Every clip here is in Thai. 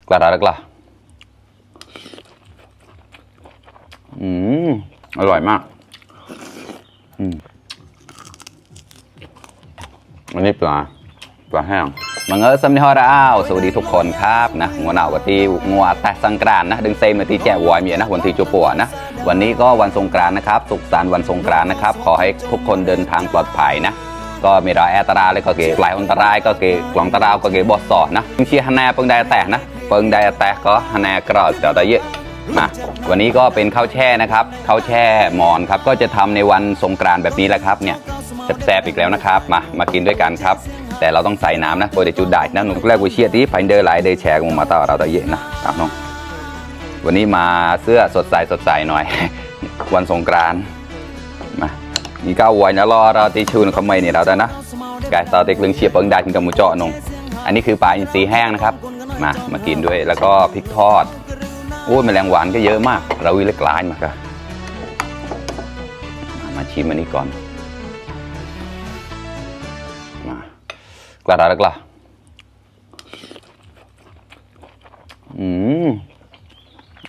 กระดาษกระอร่อยมากอันนี้ปลาแห้งมังเอิญสำนีฮอร์อ้าวสวัสดีทุกคนครับนะงัวหนาวกับที่งัวแต่สังกรานนะดึงเซมมาที่แจ่วอยเมียนะวันที่จูปัวนะวันนี้ก็วันสงกรานต์นะครับสุขสันต์วันสงกรานต์นะครับขอให้ทุกคนเดินทางปลอดภัยนะก็มีรอยแอตราเลยก็เกหลายอันตรายก็เกกลองตาราวก็เกบอสสอนะเชียร์ฮันนาเปิงได้แต่นะเปิงได้แต่ก็ฮันนากรอดเดี๋ยวได้เยอะมาวันนี้ก็เป็นข้าวแช่นะครับข้าวแช่หมอนครับก็จะทำในวันสงกรานต์แบบนี้แหละครับเนี่ยแซ่บๆอีกแล้วนะครับมากินด้วยกันครับแต่เราต้องใส่น้ำนะโดยจุดได้นะหนุ่มแรกวิเชียที่ไฟเดอร์ไลท์เดย์แชร์กันมาต่อเราต่อเยอะนะครับน้องวันนี้มาเสื้อสดใสหน่อย วันสงกรานต์มานี่ก้าววัยนะรอเราตีชูนเขาไม่เนี่ยเราแต่นะกายต่อเต็กลึงเชียบเปิงได้ถึงกับหมูเจาะนงอันนี้คือปลาอินทรีแห้งนะครับมากินด้วยแล้วก็พริกทอดโอ้ยแมลงหวานก็เยอะมากเราวิเล็กลายมากมาชิมอันนี้ก่อนกระดาษกระ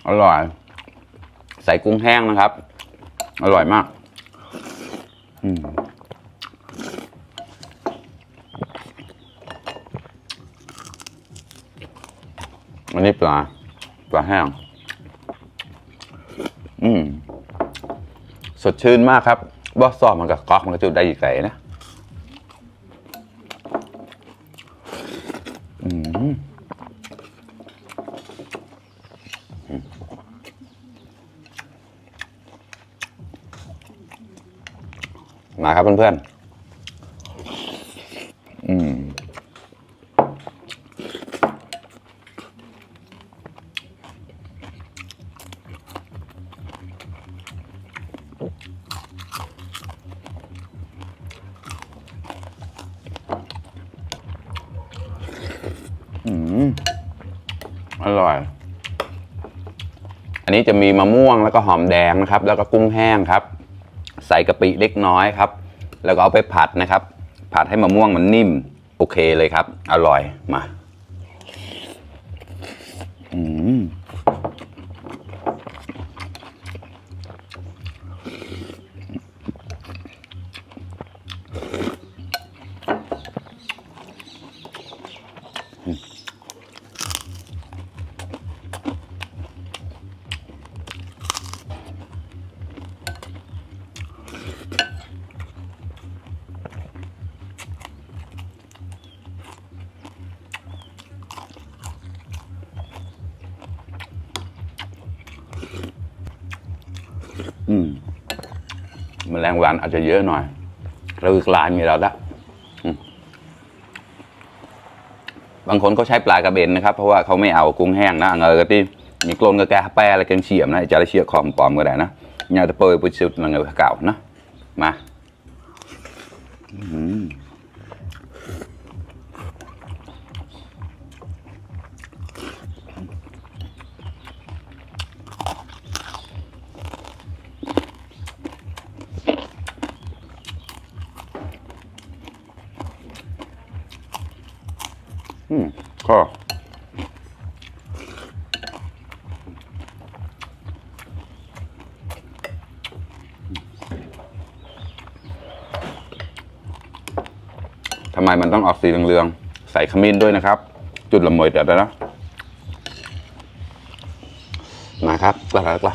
อร่อยใส่กุ้งแห้งนะครับอร่อยมากอันนี้ปลาแห้งสดชื่นมากครับบอสซอมมันกับก๊อกมันก็จุดได้อีกไก่นะมาครับเพื่อนอร่อยอันนี้จะมีมะม่วงแล้วก็หอมแดงนะครับแล้วก็กุ้งแห้งครับใส่กะปิเล็กน้อยครับแล้วก็เอาไปผัดนะครับผัดให้มะม่วงมันนิ่มโอเคเลยครับอร่อยมาแมลงวันอาจจะเยอะหน่อยเราอีกลายมีเราละบางคนเขาใช้ปลากระเบนนะครับเพราะว่าเขาไม่เอากุ้งแห้งนะเงยกะที่มีกลนกระแกแปรอะไรกันเฉียมนะจะได้เชี่ยขอมปลอมก็ได้นะเนี่ยจะเปิดปุชุดเงยเก่านะมาก็ทำไมมันต้องออกสีเหลืองๆใส่ขมิ้นด้วยนะครับจุดละมวยแต่นะมาครับกระ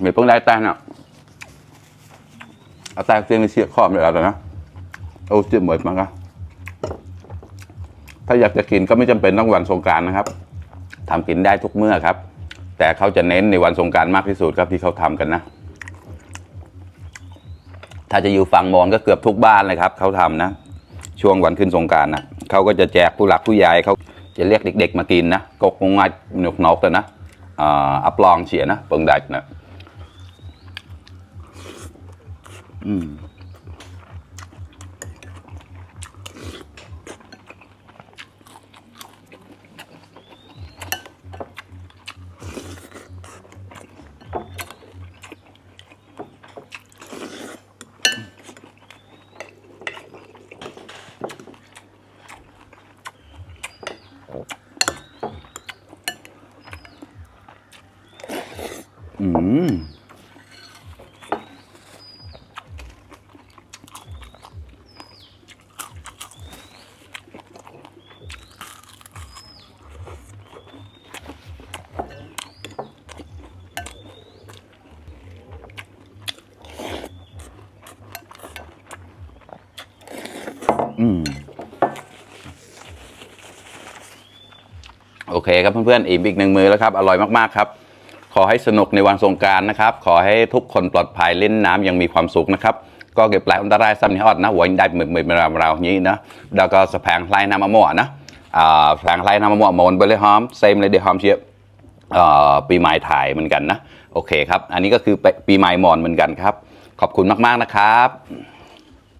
มีเพิ่งได้แต่เนาะเอาแต่เตียงเสียขอบเลยแล้วนะเอาจืดหมดมาครับถ้าอยากจะกินก็ไม่จำเป็นต้องวันสงกรานต์นะครับทำกินได้ทุกเมื่อครับแต่เขาจะเน้นในวันสงกรานต์มากที่สุดครับที่เขาทำกันนะถ้าจะอยู่ฝั่งมอญก็เกือบทุกบ้านเลยครับเขาทำนะช่วงวันขึ้นสงกรานต์นะเขาก็จะแจกผู้หลักผู้ใหญ่เขาจะเรียกเด็กๆมากินนะกกงายหนุกนกแต่นะอัปลองเฉียนะเปิงดัดนะ อืมอืมอืมโอเคครับเพื่อนๆอิ่มอีกหนึ่งมื้อแล้วครับอร่อยมากๆครับขอให้สนุกในวันสงกรานต์นะครับขอให้ทุกคนปลอดภัยเล่นน้ำยังมีความสุขนะครับก็เก็บปลายอันตรายซ้ำนี่ฮอดนะหัวยังได้เหมือนเราอย่างนี้นะแล้วก็สะแพงไล่น้ำมะม่วงนะแพงไล่น้ำมะม่วงมนไปเลยหอมเซมเลยเดี๋ยวหอมเชียบปีใหม่ถ่ายเหมือนกันนะโอเคครับอันนี้ก็คือปีใหม่มอนเหมือนกันครับขอบคุณมากๆนะครับ